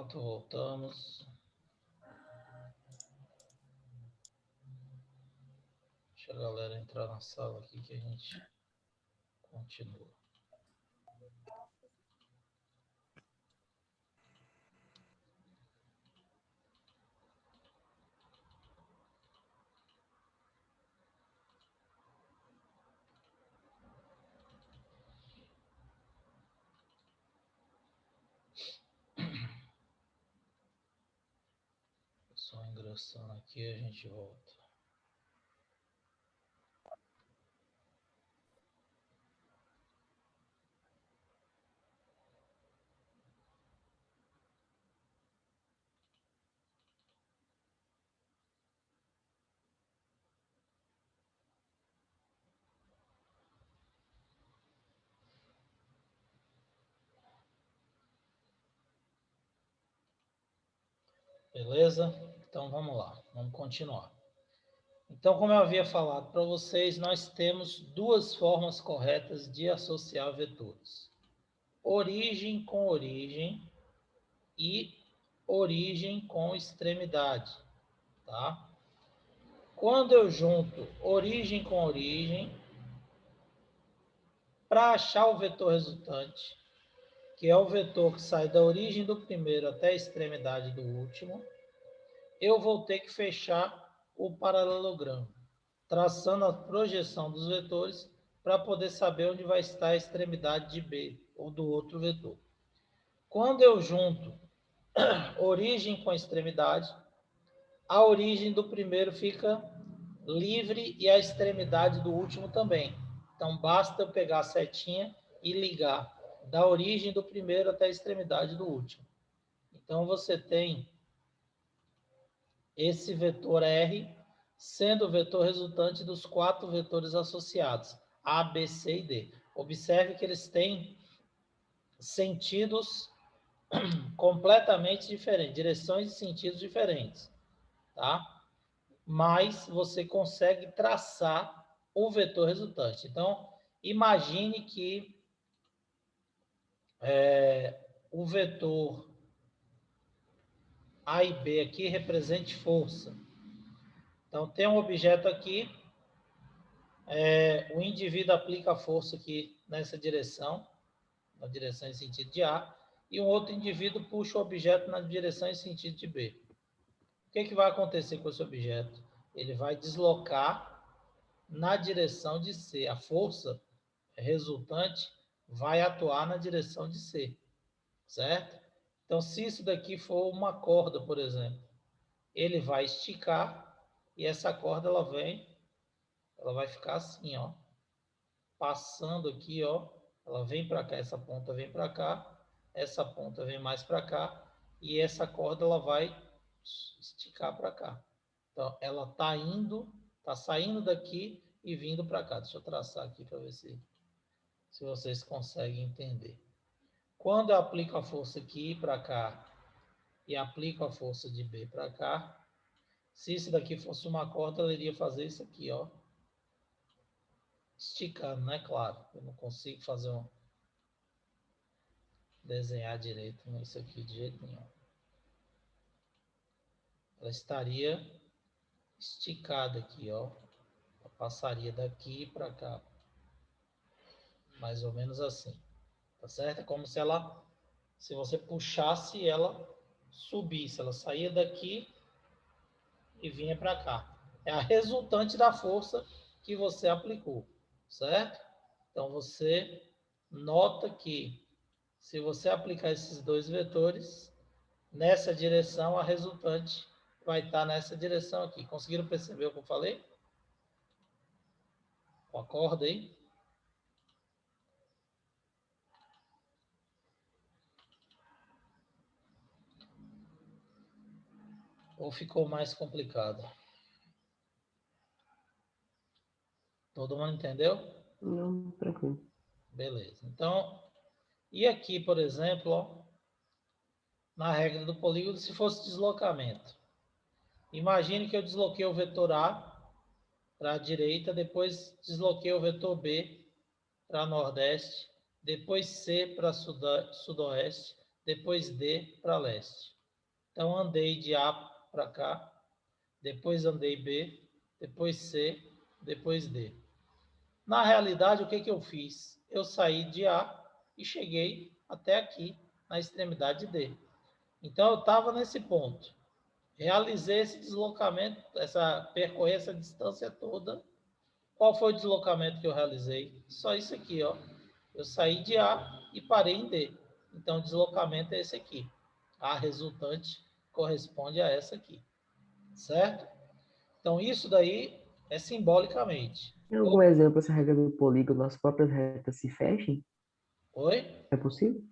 Pronto, voltamos. Deixa a galera entrar na sala aqui que a gente continua. Só ingressando aqui a gente volta. Beleza? Então vamos lá, vamos continuar. Então, como eu havia falado para vocês, nós temos duas formas corretas de associar vetores: origem com origem e origem com extremidade, tá? Quando eu junto origem com origem, para achar o vetor resultante, que é o vetor que sai da origem do primeiro até a extremidade do último, eu vou ter que fechar o paralelogramo, traçando a projeção dos vetores para poder saber onde vai estar a extremidade de B ou do outro vetor. Quando eu junto origem com extremidade, a origem do primeiro fica livre e a extremidade do último também. Então, basta eu pegar a setinha e ligar da origem do primeiro até a extremidade do último. Então, você tem esse vetor R sendo o vetor resultante dos quatro vetores associados, A, B, C e D. Observe que eles têm sentidos completamente diferentes, direções e sentidos diferentes, tá? Mas você consegue traçar o vetor resultante. Então, imagine que o vetor A e B aqui represente força. Então, tem um objeto aqui, o indivíduo aplica a força aqui nessa direção, na direção em sentido de A, e um outro indivíduo puxa o objeto na direção em sentido de B. O que vai acontecer com esse objeto? Ele vai deslocar na direção de C. A força resultante vai atuar na direção de C, certo? Então, se isso daqui for uma corda, por exemplo, ele vai esticar e essa corda ela vai ficar assim, ó, passando aqui, ó, ela vem para cá, essa ponta vem para cá, essa ponta vem mais para cá e essa corda ela vai esticar para cá. Então, ela tá saindo daqui e vindo para cá. Deixa eu traçar aqui para ver se vocês conseguem entender. Quando eu aplico a força aqui para cá e aplico a força de B para cá, se isso daqui fosse uma corda, ela iria fazer isso aqui, ó. Esticando, né? Claro, eu não consigo desenhar direito isso aqui de jeito nenhum. Ela estaria esticada aqui, ó. Ela passaria daqui para cá. Mais ou menos assim. Tá certo? É como se você puxasse ela subisse, ela saía daqui e vinha para cá. É a resultante da força que você aplicou, certo? Então você nota que se você aplicar esses dois vetores nessa direção, a resultante vai estar nessa direção aqui. Conseguiram perceber o que eu falei? Concorda aí? Ou ficou mais complicado? Todo mundo entendeu? Não, tranquilo. Beleza. Então, e aqui, por exemplo, ó, na regra do polígono, se fosse deslocamento. Imagine que eu desloquei o vetor A para a direita, depois desloquei o vetor B para nordeste, depois C para sudoeste, depois D para leste. Então, andei de A para cá, depois andei B, depois C, depois D. Na realidade, o que eu fiz? Eu saí de A e cheguei até aqui, na extremidade D. Então, eu estava nesse ponto. Realizei esse deslocamento, percorrer essa distância toda. Qual foi o deslocamento que eu realizei? Só isso aqui, ó. Eu saí de A e parei em D. Então, o deslocamento é esse aqui. A resultante corresponde a essa aqui. Certo? Então, isso daí é simbolicamente. Tem algum exemplo essa regra do polígono, as próprias retas se fechem? Oi? É possível?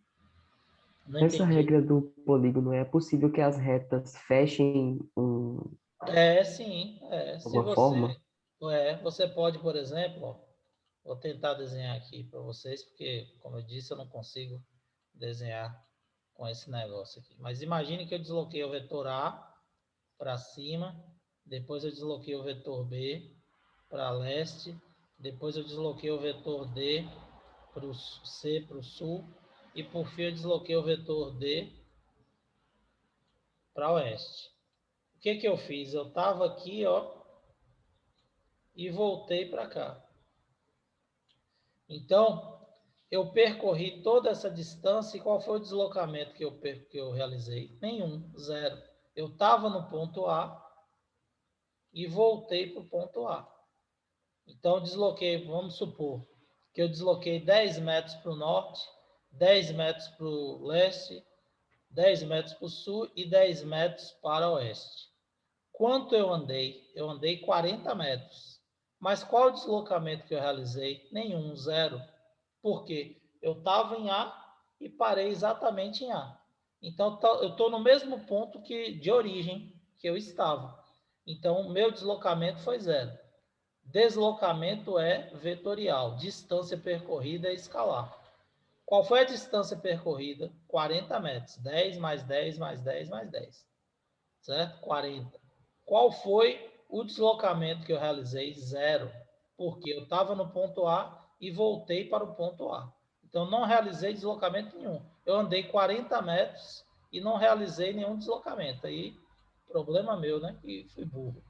Não Essa entendi. regra do polígono, é possível que as retas fechem É, sim. Se uma forma? você pode, por exemplo, ó, vou tentar desenhar aqui para vocês, porque, como eu disse, eu não consigo desenhar com esse negócio aqui. Mas imagine que eu desloquei o vetor A para cima, depois eu desloquei o vetor B para leste, depois eu desloquei o vetor D para o C para o sul, e por fim eu desloquei o vetor D para oeste. O que eu fiz? Eu estava aqui, ó, e voltei para cá. Então, eu percorri toda essa distância e qual foi o deslocamento que eu realizei? Nenhum, zero. Eu estava no ponto A e voltei para o ponto A. Então, desloquei, vamos supor, que eu desloquei 10 metros para o norte, 10 metros para o leste, 10 metros para o sul e 10 metros para o oeste. Quanto eu andei? Eu andei 40 metros. Mas qual o deslocamento que eu realizei? Nenhum, zero. Por quê? Eu estava em A e parei exatamente em A. Então, eu estou no mesmo ponto de origem que eu estava. Então, o meu deslocamento foi zero. Deslocamento é vetorial, distância percorrida é escalar. Qual foi a distância percorrida? 40 metros. 10 mais 10 mais 10 mais 10. Certo? 40. Qual foi o deslocamento que eu realizei? Zero. Porque eu estava no ponto A e voltei para o ponto A. Então, não realizei deslocamento nenhum. Eu andei 40 metros e não realizei nenhum deslocamento. Aí, problema meu, né? Que fui burro.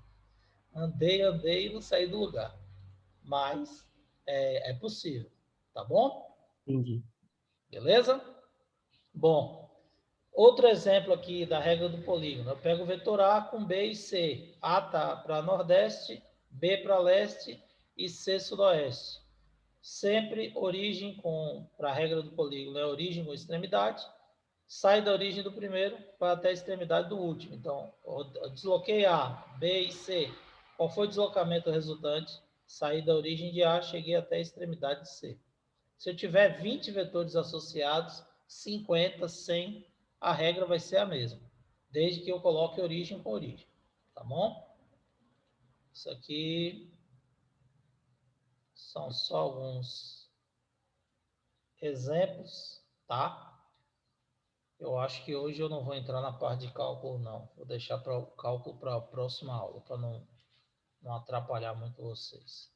Andei e não saí do lugar. Mas é possível. Tá bom? Entendi. Beleza? Bom, outro exemplo aqui da regra do polígono. Eu pego o vetor A com B e C. A está para nordeste, B para leste e C sudoeste. Sempre origem para a regra do polígono é origem com extremidade. Sai da origem do primeiro para até a extremidade do último. Então, eu desloquei A, B e C. Qual foi o deslocamento resultante? Saí da origem de A, cheguei até a extremidade de C. Se eu tiver 20 vetores associados, 50, 100, a regra vai ser a mesma, desde que eu coloque origem com origem, tá bom? Isso aqui são só alguns exemplos, tá? Eu acho que hoje eu não vou entrar na parte de cálculo, não. Vou deixar para o cálculo para a próxima aula, para não atrapalhar muito vocês.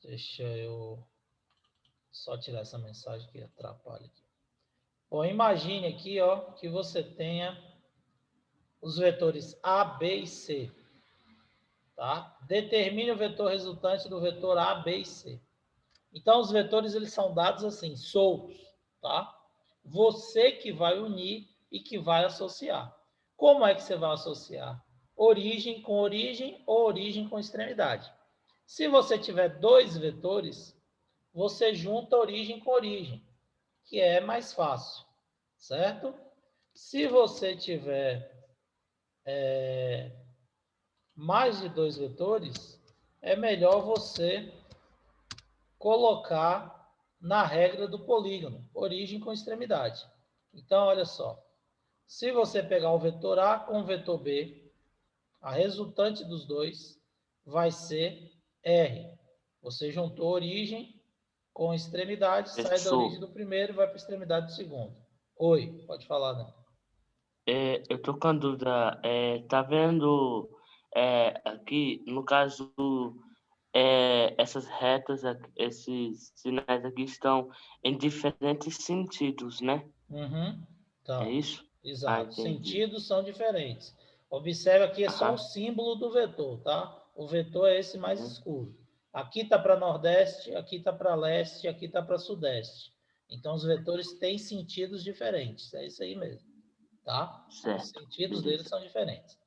Deixa eu só tirar essa mensagem que atrapalha aqui. Bom, imagine aqui, ó, que você tenha os vetores A, B e C. Tá? Determine o vetor resultante do vetor A, B e C. Então, os vetores eles são dados assim, soltos. Tá? Você que vai unir e que vai associar. Como é que você vai associar? Origem com origem ou origem com extremidade. Se você tiver dois vetores, você junta origem com origem, que é mais fácil, certo? Se você tiver mais de dois vetores, é melhor você colocar na regra do polígono, origem com extremidade. Então, olha só. Se você pegar o vetor A com o vetor B, a resultante dos dois vai ser R. Você juntou origem com extremidade, sai da origem Professor, do primeiro e vai para a extremidade do segundo. Oi, pode falar, né? eu tô com a dúvida. Tá vendo aqui, no caso, essas retas, esses sinais aqui estão em diferentes sentidos, né? Uhum. É Então, isso? Exato. Entendi. Sentidos são diferentes. Observe aqui, é só o Aham. símbolo do vetor, tá? O vetor é esse mais Uhum. escuro. Aqui está para Nordeste, aqui está para Leste, aqui está para Sudeste. Então, os vetores têm sentidos diferentes. É isso aí mesmo, tá? Os Certo. sentidos deles Beleza. são diferentes.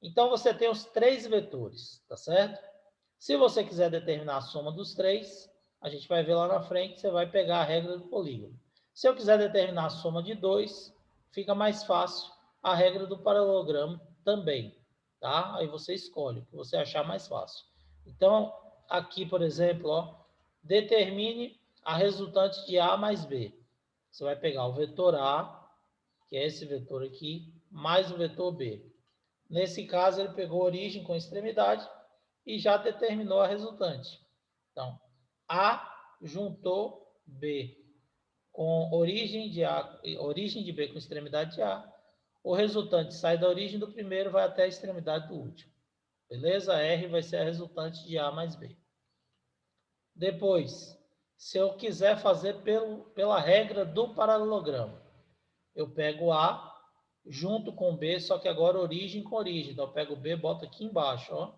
Então, você tem os três vetores, tá certo? Se você quiser determinar a soma dos três, a gente vai ver lá na frente, você vai pegar a regra do polígono. Se eu quiser determinar a soma de dois, fica mais fácil a regra do paralelogramo também, tá? Aí você escolhe o que você achar mais fácil. Então, aqui, por exemplo, ó, determine a resultante de A mais B. Você vai pegar o vetor A, que é esse vetor aqui, mais o vetor B. Nesse caso, ele pegou origem com extremidade e já determinou a resultante. Então, A juntou B com origem de B com extremidade de A. O resultante sai da origem do primeiro, vai até a extremidade do último. Beleza? R vai ser a resultante de A mais B. Depois, se eu quiser fazer pela regra do paralelogramo, eu pego A junto com B, só que agora origem com origem. Então, eu pego B, boto aqui embaixo, ó.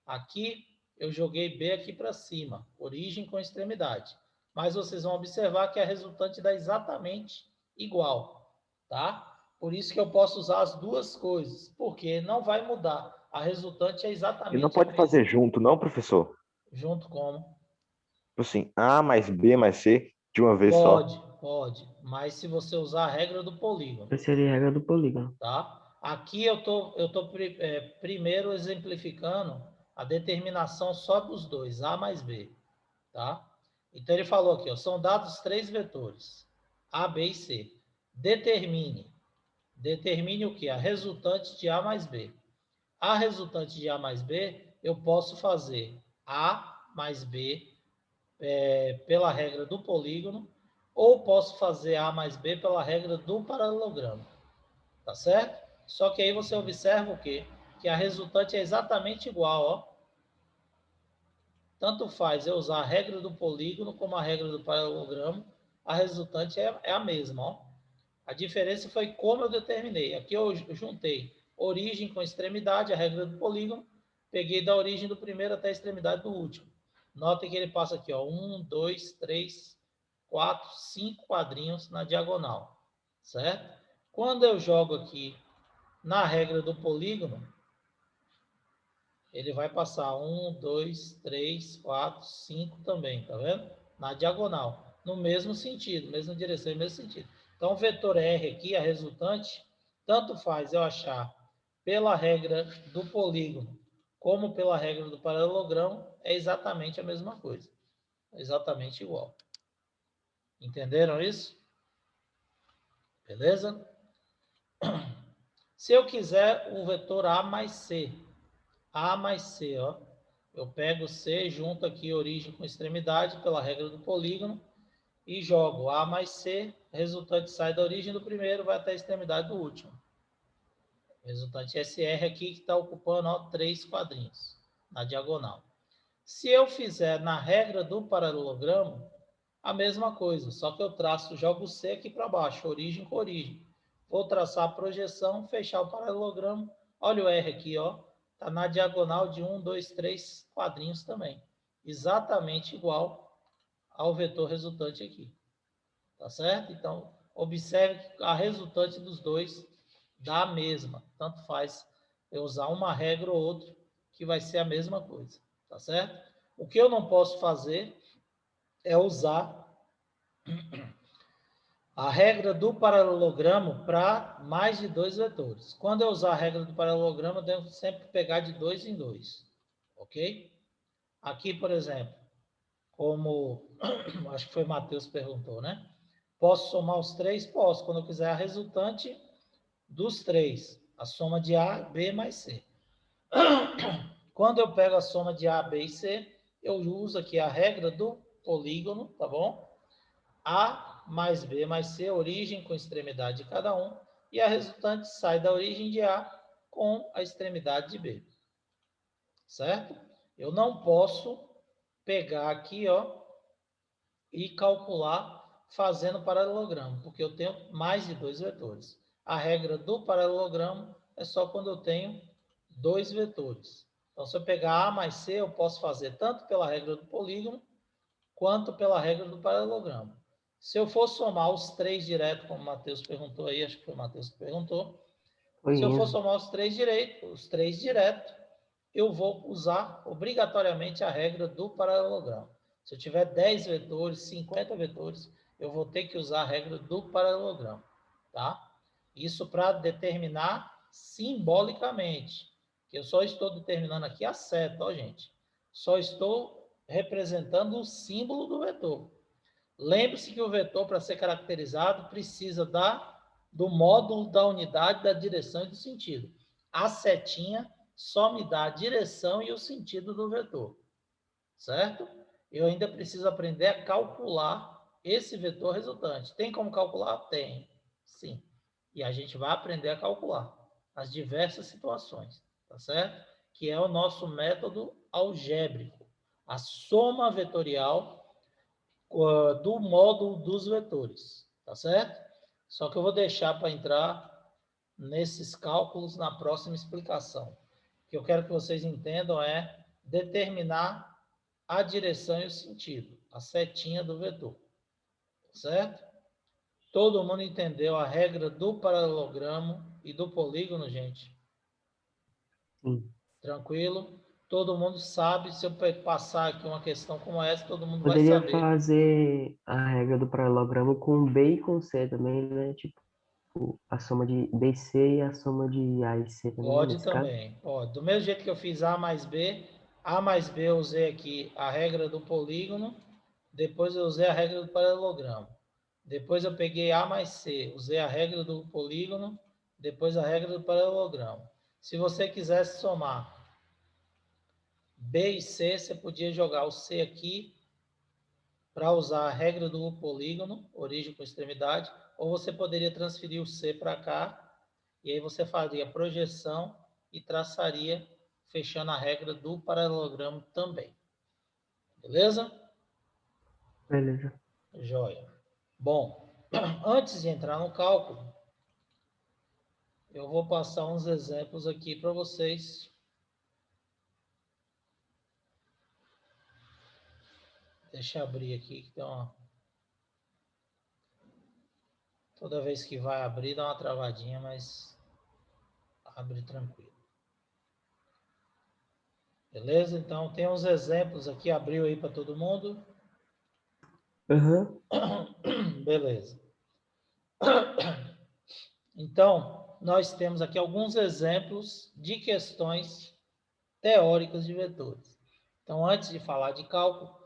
Aqui, eu joguei B aqui para cima, origem com extremidade. Mas vocês vão observar que a resultante dá exatamente igual, tá? Por isso que eu posso usar as duas coisas, porque não vai mudar. A resultante é E não exatamente a pode mesma. fazer junto, não, professor? Junto como? Tipo assim, A mais B mais C de uma vez só. Pode. Mas se você usar a regra do polígono, Essa seria a regra do polígono. tá? Aqui eu tô primeiro exemplificando a determinação só dos dois, A mais B, tá? Então ele falou aqui, ó, são dados três vetores, A, B e C. Determine o que? A resultante de A mais B. A resultante de A mais B, eu posso fazer A mais B pela regra do polígono, ou posso fazer A mais B pela regra do paralelogramo. Tá certo? Só que aí você observa o quê? Que a resultante é exatamente igual, ó. Tanto faz eu usar a regra do polígono como a regra do paralelogramo, a resultante é a mesma, ó. A diferença foi como eu determinei. Aqui eu juntei origem com extremidade, a regra do polígono, peguei da origem do primeiro até a extremidade do último. Notem que ele passa aqui, ó, 1, 2, 3, 4, 5 quadrinhos na diagonal, certo? Quando eu jogo aqui na regra do polígono, ele vai passar 1, 2, 3, 4, 5 também, tá vendo? Na diagonal, no mesmo sentido, mesma direção, mesmo sentido. Então, o vetor R aqui, a resultante, tanto faz eu achar pela regra do polígono como pela regra do paralelogramo, é exatamente a mesma coisa. É exatamente igual. Entenderam isso? Beleza? Se eu quiser o vetor A mais C, A mais C, ó. Eu pego C, junto aqui origem com extremidade pela regra do polígono e jogo A mais C, resultante sai da origem do primeiro, vai até a extremidade do último. Resultante SR aqui que está ocupando, ó, 3 quadrinhos na diagonal. Se eu fizer na regra do paralelogramo, a mesma coisa, só que eu traço, jogo C aqui para baixo, origem com origem. Vou traçar a projeção, fechar o paralelogramo. Olha o R aqui, ó. Está na diagonal de 1, 2, 3 quadrinhos também. Exatamente igual ao vetor resultante aqui. Tá certo? Então, observe que a resultante dos dois dá a mesma. Tanto faz eu usar uma regra ou outra, que vai ser a mesma coisa. Tá certo? O que eu não posso fazer é usar a regra do paralelogramo para mais de dois vetores. Quando eu usar a regra do paralelogramo, eu devo sempre pegar de dois em dois. Ok? Aqui, por exemplo, como acho que foi Matheus que perguntou, né? Posso somar os três? Posso, quando eu quiser a resultante dos três. A soma de A, B mais C. Quando eu pego a soma de A, B e C, eu uso aqui a regra do polígono, tá bom? A mais B mais C, origem com extremidade de cada um, e a resultante sai da origem de A com a extremidade de B. Certo? Eu não posso pegar aqui, ó, e calcular fazendo paralelogramo, porque eu tenho mais de dois vetores. A regra do paralelogramo é só quando eu tenho dois vetores. Então, se eu pegar A mais C, eu posso fazer tanto pela regra do polígono, quanto pela regra do paralelogramo. Se eu for somar os três direto, como o Matheus perguntou aí, acho que foi o Matheus que perguntou, Foi se eu for Enzo. somar os três direto, eu vou usar obrigatoriamente a regra do paralelogramo. Se eu tiver 10 vetores, 50 vetores, eu vou ter que usar a regra do paralelogramo, tá? Isso para determinar simbolicamente, que eu só estou determinando aqui a seta, ó, gente. Só estou representando o símbolo do vetor. Lembre-se que o vetor, para ser caracterizado, precisa do módulo da unidade da direção e do sentido. A setinha só me dá a direção e o sentido do vetor, certo? Eu ainda preciso aprender a calcular esse vetor resultante. Tem como calcular? Tem, sim. E a gente vai aprender a calcular as diversas situações, tá certo? Que é o nosso método algébrico, a soma vetorial do módulo dos vetores, tá certo? Só que eu vou deixar para entrar nesses cálculos na próxima explicação. O que eu quero que vocês entendam é determinar a direção e o sentido, a setinha do vetor, certo? Todo mundo entendeu a regra do paralelogramo e do polígono, gente? Sim. Tranquilo? Todo mundo sabe, se eu passar aqui uma questão como essa, todo mundo vai Poderia saber. fazer a regra do paralelogramo com B e com C também, né? Tipo, a soma de B e C e a soma de A e C também, Pode nesse caso. também. Ó, do mesmo jeito que eu fiz A mais B eu usei aqui a regra do polígono, depois eu usei a regra do paralelogramo. Depois eu peguei A mais C, usei a regra do polígono, depois a regra do paralelogramo. Se você quisesse somar B e C, você podia jogar o C aqui para usar a regra do polígono, origem com extremidade, ou você poderia transferir o C para cá, e aí você faria projeção e traçaria, fechando a regra do paralelogramo também. Beleza? Beleza. Joia. Bom, antes de entrar no cálculo, eu vou passar uns exemplos aqui para vocês. Deixa eu abrir aqui, que tem uma... Toda vez que vai abrir, dá uma travadinha, mas abre tranquilo. Beleza? Então, tem uns exemplos aqui, abriu aí para todo mundo. Aham. Beleza. Então, nós temos aqui alguns exemplos de questões teóricas de vetores. Então, antes de falar de cálculo,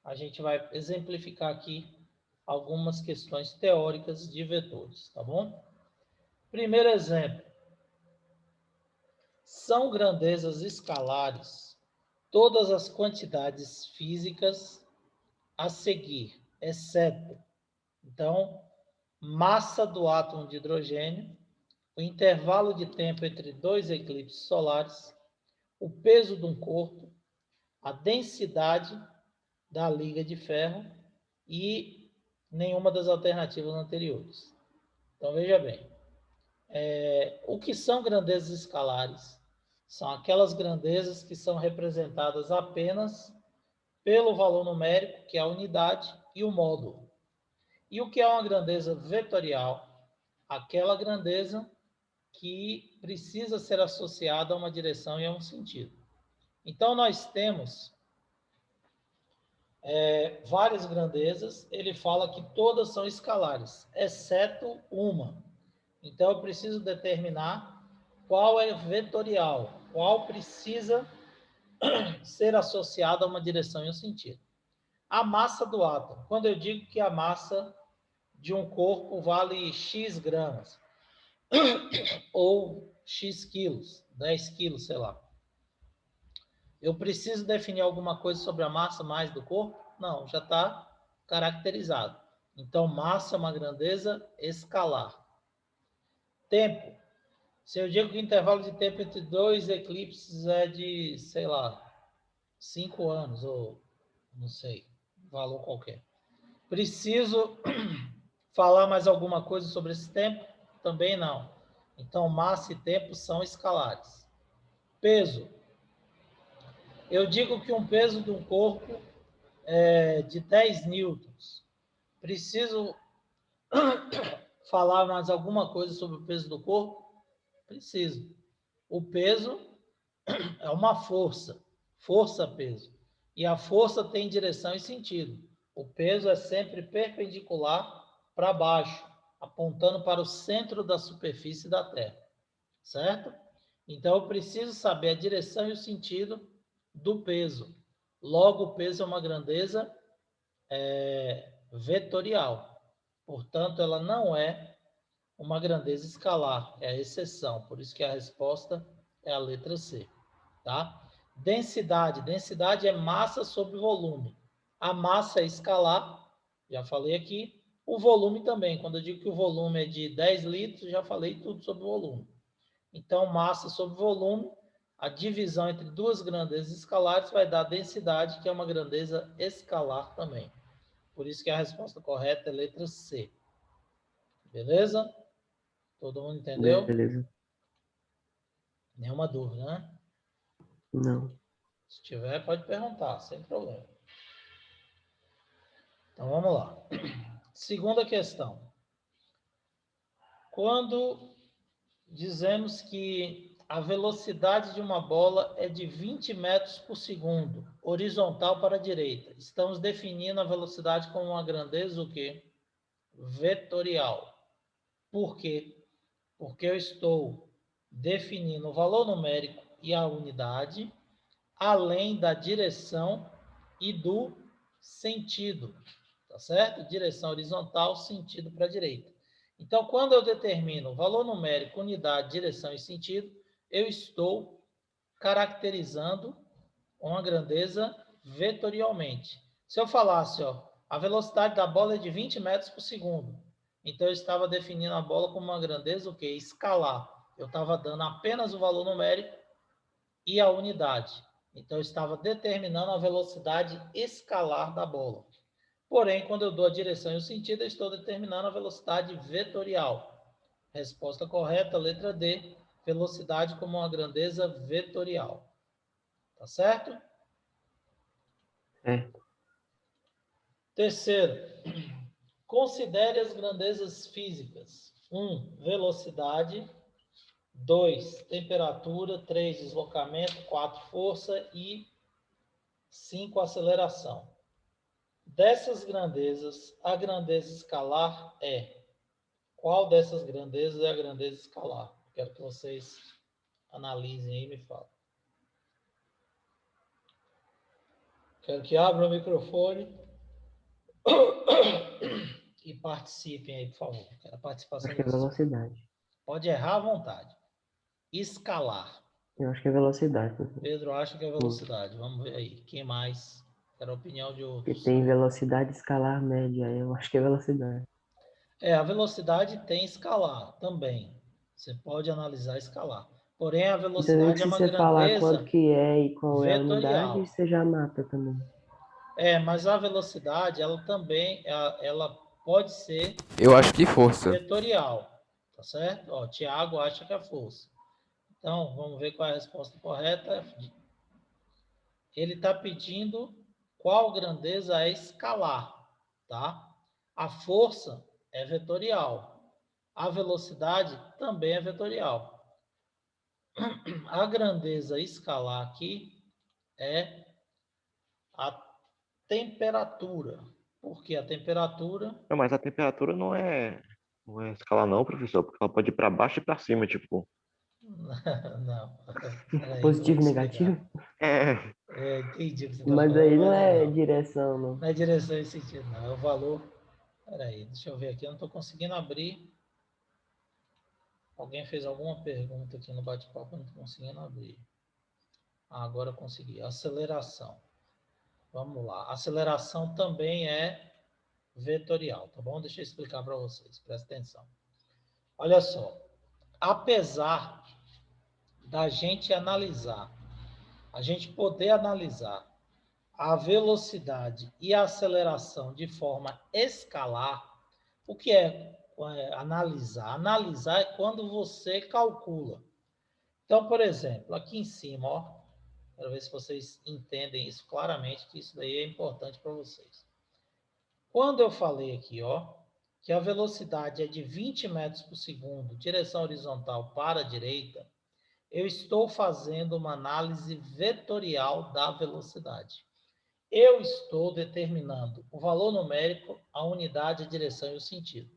a gente vai exemplificar aqui algumas questões teóricas de vetores, tá bom? Primeiro exemplo. São grandezas escalares todas as quantidades físicas a seguir, exceto, então, massa do átomo de hidrogênio, o intervalo de tempo entre dois eclipses solares, o peso de um corpo, a densidade da liga de ferro e nenhuma das alternativas anteriores. Então, veja bem, o que são grandezas escalares? São aquelas grandezas que são representadas apenas pelo valor numérico, que é a unidade, e o módulo. E o que é uma grandeza vetorial? Aquela grandeza que precisa ser associada a uma direção e a um sentido. Então, nós temos várias grandezas. Ele fala que todas são escalares, exceto uma. Então, eu preciso determinar qual é vetorial, qual precisa ser associada a uma direção e um sentido. A massa do átomo. Quando eu digo que a massa de um corpo vale X gramas, ou X quilos, 10 quilos, sei lá. Eu preciso definir alguma coisa sobre a massa mais do corpo? Não, já está caracterizado. Então, massa é uma grandeza escalar. Tempo. Se eu digo que o intervalo de tempo entre dois eclipses é de, sei lá, 5 anos, ou não sei, valor qualquer. Preciso falar mais alguma coisa sobre esse tempo? Também não. Então, massa e tempo são escalares. Peso. Eu digo que um peso de um corpo é de 10 newtons. Preciso falar mais alguma coisa sobre o peso do corpo? Preciso. O peso é uma força. Força-peso. E a força tem direção e sentido. O peso é sempre perpendicular para baixo, apontando para o centro da superfície da Terra. Certo? Então, eu preciso saber a direção e o sentido do peso. Logo, o peso é uma grandeza vetorial. Portanto, ela não é uma grandeza escalar, é a exceção. Por isso que a resposta é a letra C. Tá? Densidade. Densidade é massa sobre volume. A massa é escalar, já falei aqui. O volume também. Quando eu digo que o volume é de 10 litros, já falei tudo sobre o volume. Então, massa sobre volume, a divisão entre duas grandezas escalares vai dar densidade, que é uma grandeza escalar também. Por isso que a resposta correta é letra C. Beleza? Todo mundo entendeu? Beleza. Nenhuma dúvida, né? Não. Se tiver, pode perguntar, sem problema. Então, vamos lá. Segunda questão. Quando dizemos que a velocidade de uma bola é de 20 metros por segundo, horizontal para a direita. Estamos definindo a velocidade como uma grandeza o quê? Vetorial. Por quê? Porque eu estou definindo o valor numérico e a unidade, além da direção e do sentido. Tá certo? Direção horizontal, sentido para a direita. Então, quando eu determino valor numérico, unidade, direção e sentido, eu estou caracterizando uma grandeza vetorialmente. Se eu falasse, ó, a velocidade da bola é de 20 metros por segundo, então eu estava definindo a bola como uma grandeza o quê? Escalar. Eu estava dando apenas o valor numérico e a unidade. Então eu estava determinando a velocidade escalar da bola. Porém, quando eu dou a direção e o sentido, eu estou determinando a velocidade vetorial. Resposta correta, letra D, velocidade como uma grandeza vetorial. Tá certo? Terceiro, considere as grandezas físicas. 1, velocidade. 2, temperatura. 3, deslocamento. 4, força. E 5, aceleração. Dessas grandezas, a grandeza escalar é... Qual dessas grandezas é a grandeza escalar? Quero que vocês analisem aí e me falem. Quero que abram o microfone e participem aí, por favor. Quero a participação Acho que é de vocês. velocidade. Pode errar à vontade. Escalar. Eu acho que é velocidade. Pedro acha que é velocidade. Vamos ver aí. Quem mais? Quero a opinião de Porque outros. tem velocidade escalar média. Eu acho que é velocidade. A velocidade tem escalar também. Você pode analisar escalar. Porém, a Então, velocidade se é uma você falar grandeza quanto que é e qual é a vetorial. unidade, você já mata também. Mas a velocidade, ela também, ela pode ser Eu acho que força. vetorial, tá certo? Ó, Tiago acha que é força. Então, vamos ver qual é a resposta correta. Ele está pedindo qual grandeza é escalar, tá? A força é vetorial. A velocidade também é vetorial. A grandeza escalar aqui é a temperatura. Porque a temperatura... Não, mas a temperatura não é escalar não, professor, porque ela pode ir para baixo e para cima, tipo. Não. Peraí, Positivo e vou negativo? explicar. Entendi o que você está Mas falando, aí não mas é não. direção, não. Não é direção e sentido, não. É o valor. Peraí, deixa eu ver aqui. Eu não estou conseguindo abrir. Alguém fez alguma pergunta aqui no bate-papo, eu não estou conseguindo abrir. Agora eu consegui. Aceleração. Vamos lá. Aceleração também é vetorial, tá bom? Deixa eu explicar para vocês. Presta atenção. Olha só. Apesar da gente analisar, a gente poder analisar a velocidade e a aceleração de forma escalar, o que é analisar? Analisar é quando você calcula. Então, por exemplo, aqui em cima, ó, quero ver se vocês entendem isso claramente, que isso daí é importante para vocês. Quando eu falei aqui, ó, que a velocidade é de 20 metros por segundo, direção horizontal para a direita, eu estou fazendo uma análise vetorial da velocidade. Eu estou determinando o valor numérico, a unidade, a direção e o sentido.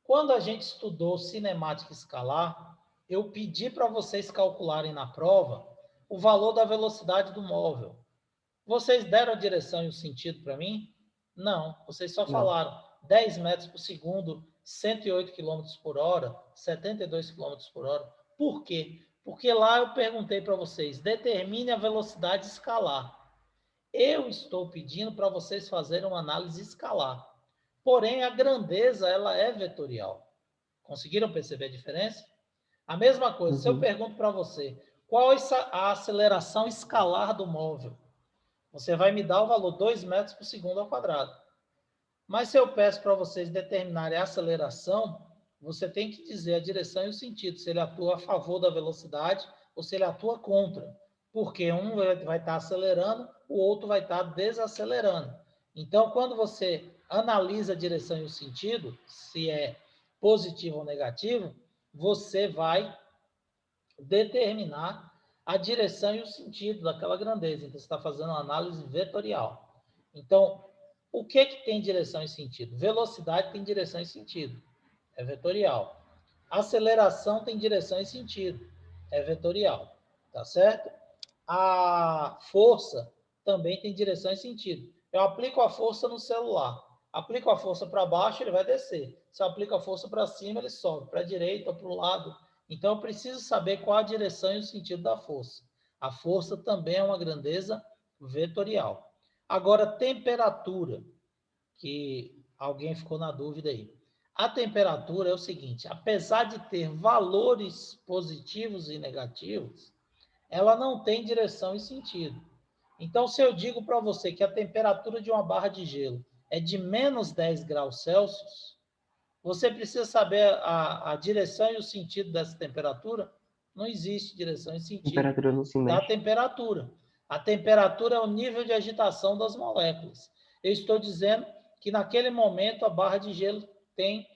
Quando a gente estudou cinemática escalar, eu pedi para vocês calcularem na prova o valor da velocidade do móvel. Vocês deram a direção e o sentido para mim? Não, vocês só falaram 10 metros por segundo, 108 km por hora, 72 km por hora. Por quê? Porque lá eu perguntei para vocês, determine a velocidade escalar. Eu estou pedindo para vocês fazerem uma análise escalar. Porém, a grandeza ela é vetorial. Conseguiram perceber a diferença? A mesma coisa, se eu pergunto para você, qual é a aceleração escalar do móvel? Você vai me dar o valor 2 metros por segundo ao quadrado. Mas se eu peço para vocês determinarem a aceleração, você tem que dizer a direção e o sentido, se ele atua a favor da velocidade ou se ele atua contra. Porque um vai estar acelerando, o outro vai estar desacelerando. Então, quando você analisa a direção e o sentido, se é positivo ou negativo, você vai determinar a direção e o sentido daquela grandeza. Então, você está fazendo uma análise vetorial. Então, o que tem direção e sentido? Velocidade tem direção e sentido. É vetorial. Aceleração tem direção e sentido. É vetorial. Tá certo? A força também tem direção e sentido. Eu aplico a força no celular. Aplico a força para baixo, ele vai descer. Se eu aplico a força para cima, ele sobe. Para a direita ou para o lado. Então, eu preciso saber qual a direção e o sentido da força. A força também é uma grandeza vetorial. Agora, temperatura, que alguém ficou na dúvida aí. A temperatura é o seguinte, apesar de ter valores positivos e negativos, ela não tem direção e sentido. Então, se eu digo para você que a temperatura de uma barra de gelo é de menos 10 graus Celsius, você precisa saber a direção e o sentido dessa temperatura? Não existe direção e sentido Temperatura não se da mexe. temperatura. A temperatura é o nível de agitação das moléculas. Eu estou dizendo que naquele momento a barra de gelo tem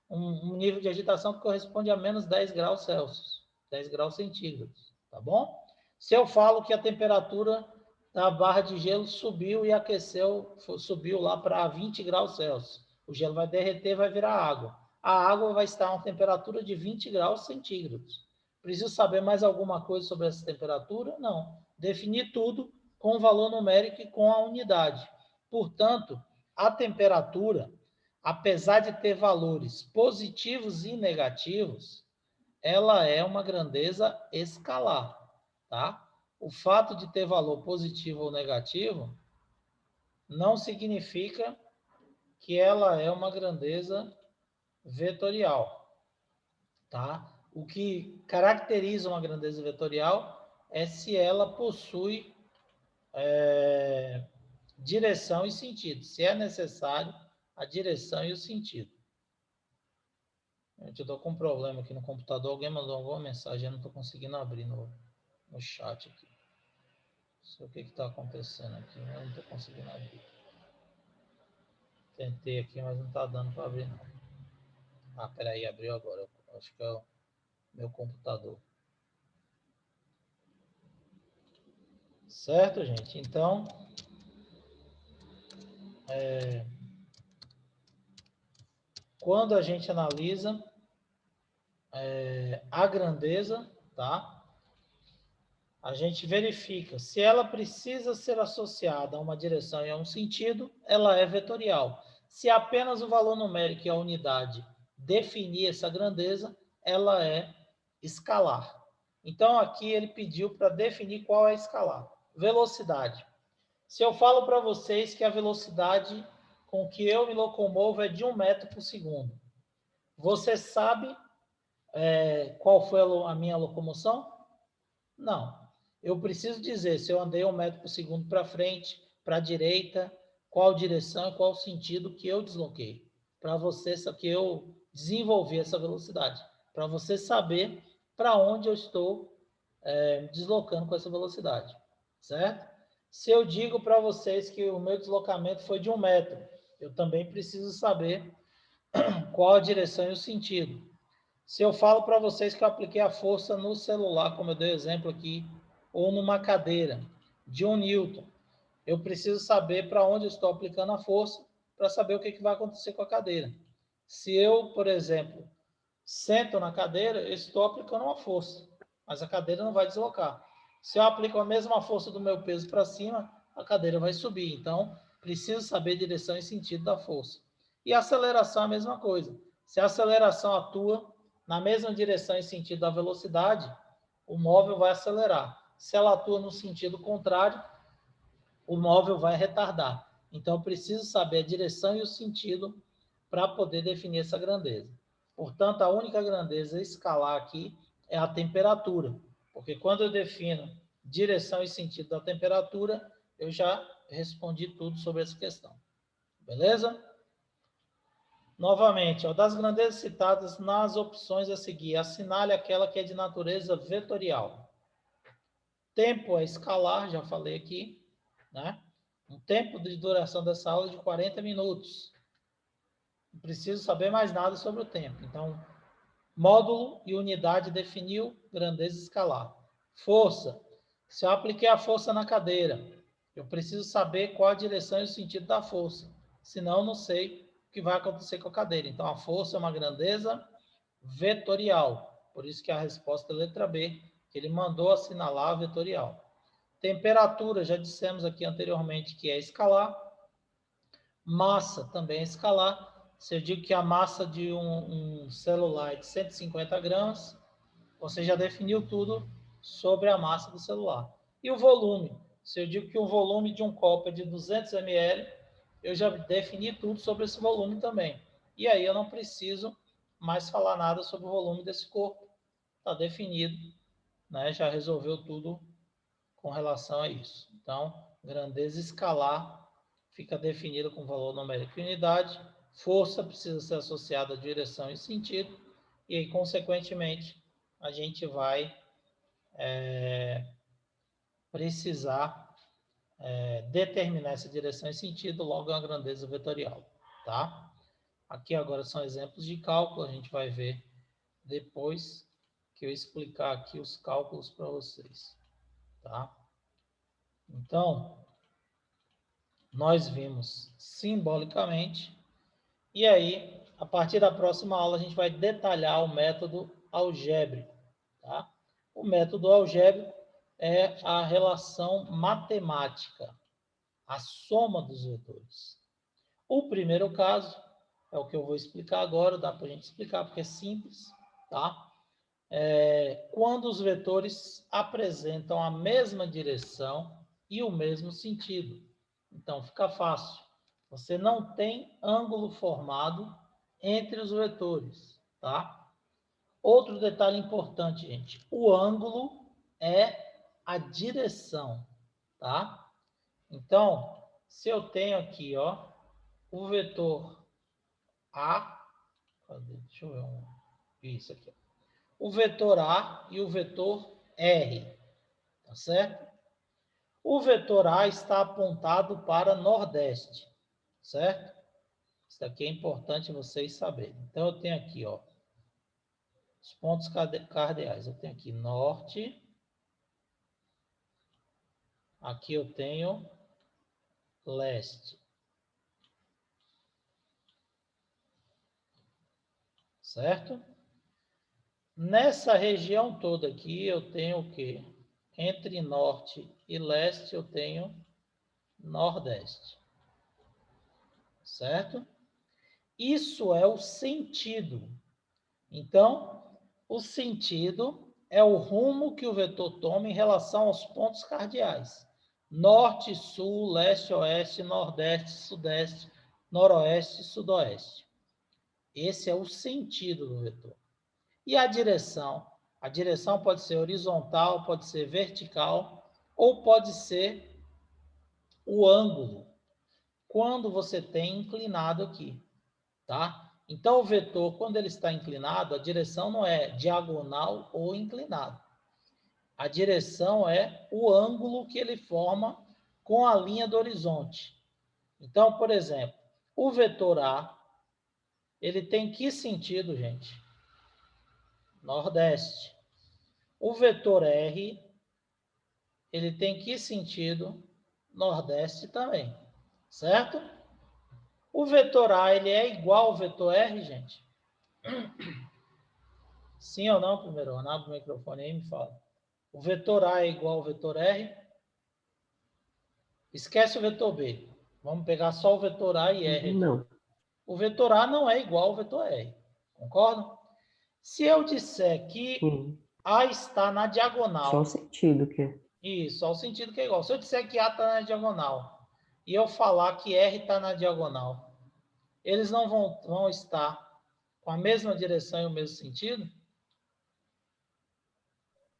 um nível de agitação que corresponde a menos 10 graus Celsius, 10 graus centígrados, tá bom? Se eu falo que a temperatura da barra de gelo subiu e aqueceu, subiu lá para 20 graus Celsius, o gelo vai derreter, vai virar água. A água vai estar a uma temperatura de 20 graus centígrados. Preciso saber mais alguma coisa sobre essa temperatura? Não. Definir tudo com o valor numérico e com a unidade. Portanto, a temperatura, apesar de ter valores positivos e negativos, ela é uma grandeza escalar, tá? O fato de ter valor positivo ou negativo não significa que ela é uma grandeza vetorial, tá? O que caracteriza uma grandeza vetorial é se ela possui direção e sentido, se é necessário a direção e o sentido. Eu estou com um problema aqui no computador, alguém mandou alguma mensagem, eu não estou conseguindo abrir no chat aqui. Não sei o que está acontecendo aqui, eu não estou conseguindo abrir. Tentei aqui, mas não está dando para abrir não. Ah, peraí, abriu agora. Eu acho que é o meu computador. Certo, gente? Então, quando a gente analisa a grandeza, tá? A gente verifica se ela precisa ser associada a uma direção e a um sentido, ela é vetorial. Se apenas o valor numérico e a unidade definir essa grandeza, ela é escalar. Então, aqui ele pediu para definir qual é a escalar. Velocidade. Se eu falo para vocês que a velocidade com que eu me locomovo é de 1 metro por segundo, você sabe qual foi a minha locomoção? Não. Eu preciso dizer se eu andei 1 metro por segundo para frente, para a direita, qual direção e qual sentido que eu desloquei. Para você, que eu desenvolver essa velocidade, para você saber para onde eu estou deslocando com essa velocidade, certo? Se eu digo para vocês que o meu deslocamento foi de 1 metro, eu também preciso saber qual a direção e o sentido. Se eu falo para vocês que eu apliquei a força no celular, como eu dei exemplo aqui, ou numa cadeira de 1 newton, eu preciso saber para onde eu estou aplicando a força para saber o que vai acontecer com a cadeira. Se eu, por exemplo, sento na cadeira, eu estou aplicando uma força, mas a cadeira não vai deslocar. Se eu aplico a mesma força do meu peso para cima, a cadeira vai subir. Então, preciso saber a direção e sentido da força. E a aceleração é a mesma coisa. Se a aceleração atua na mesma direção e sentido da velocidade, o móvel vai acelerar. Se ela atua no sentido contrário, o móvel vai retardar. Então, eu preciso saber a direção e o sentido para poder definir essa grandeza. Portanto, a única grandeza escalar aqui é a temperatura, porque quando eu defino direção e sentido da temperatura, eu já respondi tudo sobre essa questão. Beleza? Novamente, das grandezas citadas nas opções a seguir, assinale aquela que é de natureza vetorial. Tempo é escalar, já falei aqui, né? Um tempo de duração dessa aula é de 40 minutos. Não preciso saber mais nada sobre o tempo. Então, módulo e unidade definiu, grandeza escalar. Força. Se eu apliquei a força na cadeira, eu preciso saber qual a direção e o sentido da força. Senão, eu não sei o que vai acontecer com a cadeira. Então, a força é uma grandeza vetorial. Por isso que a resposta é a letra B, que ele mandou assinalar a vetorial. Temperatura, já dissemos aqui anteriormente que é escalar. Massa também é escalar. Se eu digo que a massa de um celular é de 150 gramas, você já definiu tudo sobre a massa do celular. E o volume. Se eu digo que o volume de um copo é de 200 ml, eu já defini tudo sobre esse volume também. E aí eu não preciso mais falar nada sobre o volume desse corpo. Está definido, né? Já resolveu tudo com relação a isso. Então, grandeza escalar fica definida com valor numérico e unidade. Força precisa ser associada à direção e sentido. E aí, consequentemente, a gente vai precisar determinar essa direção e sentido, logo é uma grandeza vetorial, tá? Aqui agora são exemplos de cálculo, a gente vai ver depois que eu explicar aqui os cálculos para vocês, tá? Então, nós vimos simbolicamente, e aí, a partir da próxima aula, a gente vai detalhar o método algébrico, tá? O método algébrico é a relação matemática, a soma dos vetores. O primeiro caso é o que eu vou explicar agora, dá para a gente explicar porque é simples, tá? Quando os vetores apresentam a mesma direção e o mesmo sentido. Então, fica fácil. Você não tem ângulo formado entre os vetores, tá? Outro detalhe importante, gente. O ângulo é a direção, tá? Então, se eu tenho aqui, ó, o vetor A, deixa eu ver isso aqui, ó. O vetor A e o vetor R, tá certo? O vetor A está apontado para Nordeste, certo? Isso aqui é importante vocês saberem. Então, eu tenho aqui, ó, os pontos cardeais. Eu tenho aqui Norte. Aqui eu tenho Leste. Certo? Nessa região toda aqui, eu tenho o quê? Entre Norte e Leste, eu tenho Nordeste. Certo? Isso é o sentido. Então, o sentido é o rumo que o vetor toma em relação aos pontos cardeais. Norte, Sul, Leste, Oeste, Nordeste, Sudeste, Noroeste e Sudoeste. Esse é o sentido do vetor. E a direção? A direção pode ser horizontal, pode ser vertical, ou pode ser o ângulo, quando você tem inclinado aqui, tá? Então, o vetor, quando ele está inclinado, a direção não é diagonal ou inclinado. A direção é o ângulo que ele forma com a linha do horizonte. Então, por exemplo, o vetor A, ele tem que sentido, gente? Nordeste. O vetor R, ele tem que sentido? Nordeste também, certo? O vetor A, ele é igual ao vetor R, gente? Sim ou não, primeiro? Abre o microfone aí e me fala. O vetor A é igual ao vetor R? Esquece o vetor B. Vamos pegar só o vetor A e R aqui. Não. O vetor A não é igual ao vetor R. Concordam? Se eu disser que Sim. A está na diagonal. Só o sentido que é. Isso, só o sentido que é igual. Se eu disser que A está na diagonal e eu falar que R está na diagonal, eles não vão estar com a mesma direção e o mesmo sentido?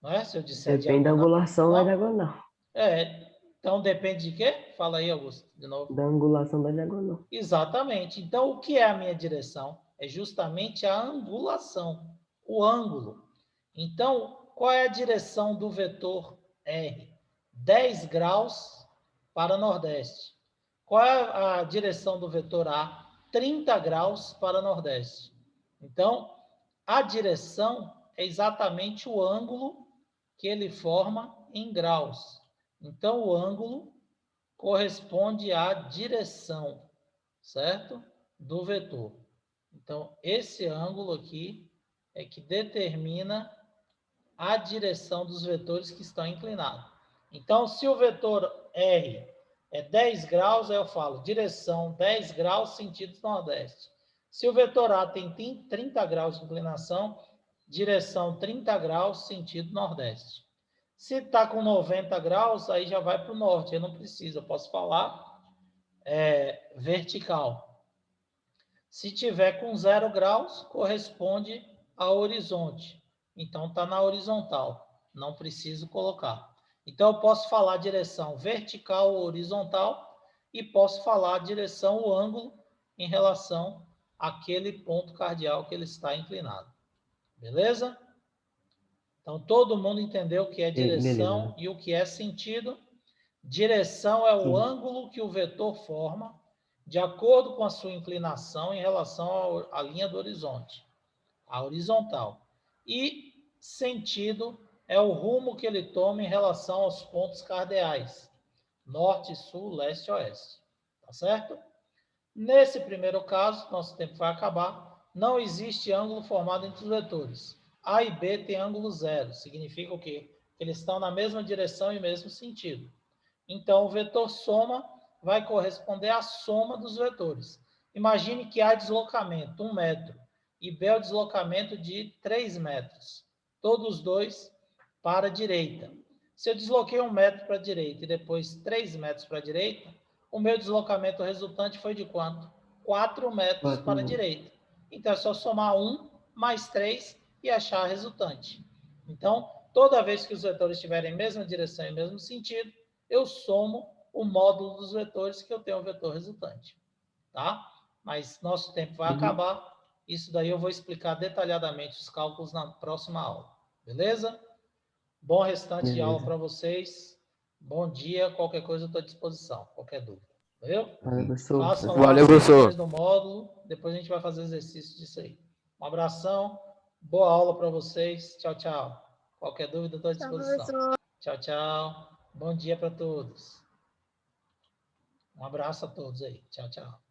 Não é? Se eu disser Depende da diagonal. angulação da diagonal. Então depende de quê? Fala aí, Augusto, de novo. Da angulação da diagonal. Exatamente. Então, o que é a minha direção? É justamente a angulação, o ângulo. Então, qual é a direção do vetor R? 10 graus para nordeste. Qual é a direção do vetor A? 30 graus para nordeste. Então, a direção é exatamente o ângulo que ele forma em graus. Então, o ângulo corresponde à direção, certo? Do vetor. Então, esse ângulo aqui é que determina a direção dos vetores que estão inclinados. Então, se o vetor R é 10 graus, eu falo direção 10 graus, sentido nordeste. Se o vetor A tem 30 graus de inclinação, direção 30 graus, sentido nordeste. Se está com 90 graus, aí já vai para o norte. Eu não preciso, eu posso falar vertical. Se tiver com 0 graus, corresponde ao horizonte. Então, está na horizontal. Não preciso colocar. Então, eu posso falar direção vertical ou horizontal e posso falar direção ou ângulo em relação àquele ponto cardial que ele está inclinado. Beleza? Então, todo mundo entendeu o que é direção Beleza. e o que é sentido. Direção é o Sim. ângulo que o vetor forma de acordo com a sua inclinação em relação à linha do horizonte, a horizontal. E sentido é o rumo que ele toma em relação aos pontos cardeais, norte, sul, leste e oeste. Tá certo? Nesse primeiro caso, nosso tempo vai acabar, não existe ângulo formado entre os vetores. A e B têm ângulo zero, significa o quê? Que eles estão na mesma direção e mesmo sentido. Então, o vetor soma vai corresponder à soma dos vetores. Imagine que há deslocamento, 1 metro, e B é o deslocamento de 3 metros. Todos dois para a direita. Se eu desloquei 1 metro para a direita e depois 3 metros para a direita, o meu deslocamento resultante foi de quanto? 4 metros para a direita. Então, é só somar 1 mais 3 e achar a resultante. Então, toda vez que os vetores estiverem em mesma direção e mesmo sentido, eu somo o módulo dos vetores que eu tenho o vetor resultante. Tá? Mas nosso tempo vai acabar. Isso daí eu vou explicar detalhadamente os cálculos na próxima aula. Beleza? Bom restante de aula para vocês. Bom dia. Qualquer coisa eu estou à disposição. Qualquer dúvida. Valeu? Valeu, professor. Façam lá Valeu, as professor. questões do módulo. Depois a gente vai fazer exercício disso aí. Um abração. Boa aula para vocês. Tchau, tchau. Qualquer dúvida eu estou à disposição. Tchau, tchau. Bom dia para todos. Um abraço a todos aí. Tchau, tchau.